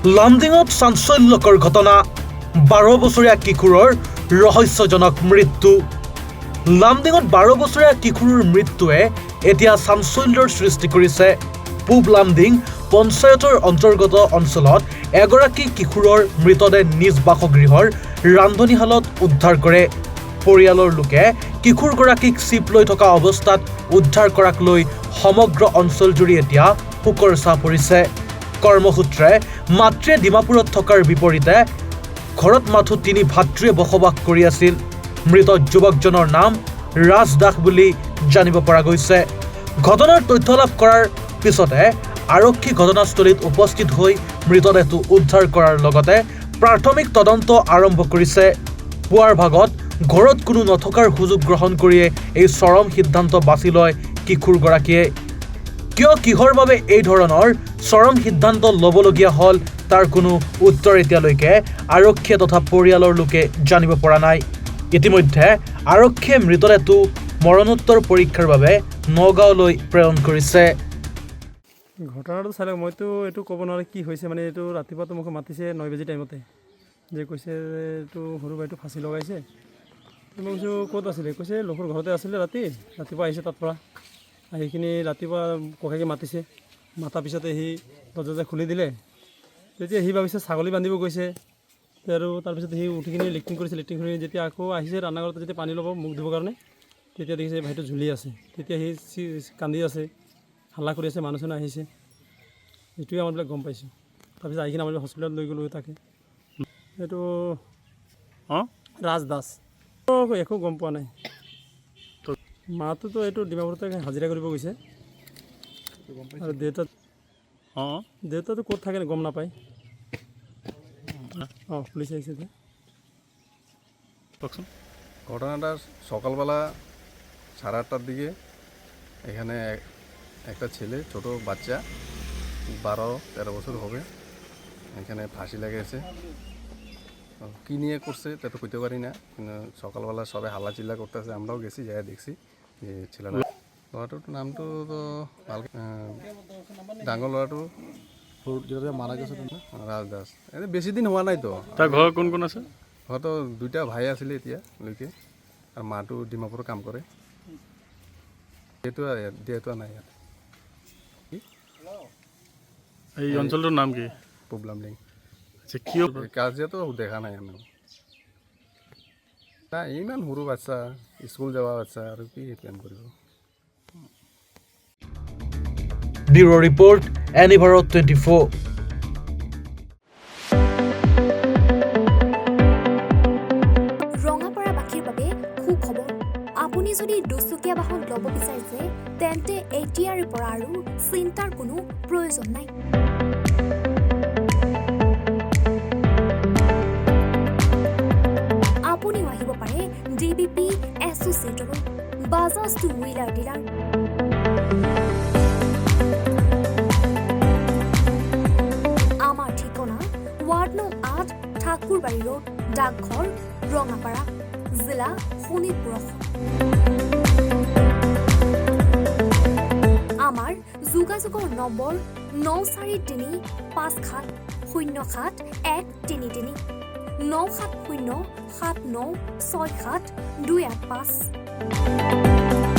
লামডিঙত চাঞ্চল্যকৰ ঘটনা 12 বছৰীয়া কিশোৰৰ ৰহস্যজনক মৃত্যু লামডিঙত 12 বছৰীয়া কিশোৰৰ মৃত্যুৱে এতিয়া চাঞ্চল্যৰ সৃষ্টি কৰিছে পূব লামডিং পঞ্চায়তৰ অন্তৰ্গত অঞ্চলত এগৰাকী কিশোৰৰ মৃতদেহ নিজ বাসগৃহৰ ৰান্ধনীশালত উদ্ধাৰ কৰে পৰিয়ালৰ লোকে কিশোৰগৰাকীক চিপ লৈ থকা অৱস্থাত উদ্ধাৰ কৰাক লৈ সমগ্ৰ অঞ্চলজুৰি এতিয়া শোকৰ ছাঁ পৰিছে কৰ্মসূত্ৰে মাতৃয়ে ডিমাপুৰত থকাৰ বিপৰীতে ঘৰত মাথো তিনি ভাতৃয়ে বসবাস কৰি আছিল মৃত যুৱকজনৰ নাম ৰাজ দাস বুলি জানিব পৰা গৈছে ঘটনাৰ তথ্য লাভ কৰাৰ পিছতে আৰক্ষী ঘটনাস্থলীত উপস্থিত হৈ মৃতদেহটো উদ্ধাৰ কৰাৰ লগতে প্ৰাথমিক তদন্ত আৰম্ভ কৰিছে পুৱাৰ ভাগত ঘৰত কোনো নথকাৰ সুযোগ গ্ৰহণ কৰিয়ে এই চৰম সিদ্ধান্ত বাছি লয় কিশোৰগৰাকীয়ে কিয় কিহৰ বাবে এই ধৰণৰ চৰম সিদ্ধান্ত ল'বলগীয়া হ'ল তাৰ কোনো উত্তৰ এতিয়ালৈকে আৰক্ষী তথা পৰিয়ালৰ লোকে জানিব পৰা নাই ইতিমধ্যে আৰক্ষীয়ে মৃতদেহটো মৰণোত্তৰ পৰীক্ষাৰ বাবে নগাঁৱলৈ প্ৰেৰণ কৰিছে ঘটনাটো চালে মইতো এইটো ক'ব নোৱাৰোঁ কি হৈছে মানে এইটো ৰাতিপুৱাটো মোক মাতিছে 9 বাজি টাইমতে যে কৈছে এইটো সৰু ভাইটো ফাঁচি লগাইছে মই কৈছোঁ ক'ত আছিলে কৈছে লোকৰ ঘৰতে আছিলে ৰাতিপুৱা আহিছে তাত পৰা আহিখিনি ৰাতিপুৱা ককাইকে মাতিছে মাতাৰ পিছতে সি দৰ্জা খুলি দিলে তেতিয়া সি ভাবিছে ছাগলী বান্ধিব গৈছে আৰু তাৰপিছত সি উঠি কিনি লেট্ৰিন কৰিছে লেট্ৰিন কৰি যেতিয়া আকৌ আহিছে ৰান্নাঘৰত যেতিয়া পানী ল'ব মুখ ধুবৰ কাৰণে তেতিয়া দেখিছে ভাইটো ঝুলি আছে তেতিয়া সি কান্দি আছে হাল্লা কৰি আছে মানুহ চানুহ আহিছে এইটোৱে আমাৰবিলাক গম পাইছোঁ তাৰপিছত আহি কিনে আমাৰ হস্পিটেলত লৈ গ'লোঁ তাকে এইটো ৰাজ দাস একো গম পোৱা নাই মাটোতো এইটো ডিমাপুৰতে হাজিৰা কৰিব গৈছে আৰু দেউতাটো ক'ত থাকে গম নাপায় পুলিচ আহিছে কওকচোন ঘটনাটা সকালবেলা 8:30টার দিকে এখানে একটা ছেলে ছোট বাচ্চা 12-13 বছর হবে এখানে ফাঁসি লেগেছে কি নিয়ে করছে তা তো কইতে পারি না কিন্তু সকালবেলা সবাই হাল্লা চিল্লা করতেছে আমরাও গেছি যাই দেখছি যে ছেলেটা ল'ৰাটোৰ নামটো তো ডাঙৰ ল'ৰাটো যেটা মাৰা গেছে ৰাজ দাস এনে বেশি দিন হোৱা নাই তো তাৰ ঘৰ কোন কোন আছে ঘৰতো দুইটা ভাই আছিলে এতিয়া লৈকে আৰু মাটো ডিমাপুৰত কাম কৰে দেউতা নাই ইয়াত এই অঞ্চলটোৰ নাম কি পূব লামডিং আচ্ছা কিয় কাজিয়াতো দেখা নাই আমি না ইমান সৰু বাচ্চা স্কুল যাওয়া বাচ্চা আৰু কি প্লেন কৰিব ব্যুৰো ৰিপৰ্ট এনিভাৰত 24 ৰঙাপাৰাবাসীৰ বাবে সুখবৰ আপুনি যদি দুচকীয়া বাহন ল'ব বিচাৰিছে তেন্তে এতিয়াৰ পৰা আৰু চিন্তাৰ কোনো প্ৰয়োজন নাই আপুনিও আহিব পাৰে ডিবিপি এছ'চিয়েটৰ বাজাজ টু হুইলাৰ ডিলাৰ আমাৰ ঠিকনা ৱাৰ্ড নং 8 ঠাকুৰবাৰী ৰোড ডাকঘৰ ৰঙাপাৰা জিলা শোণিতপুৰ আমাৰ যোগাযোগৰ নম্বৰ 9435707133 9707967285285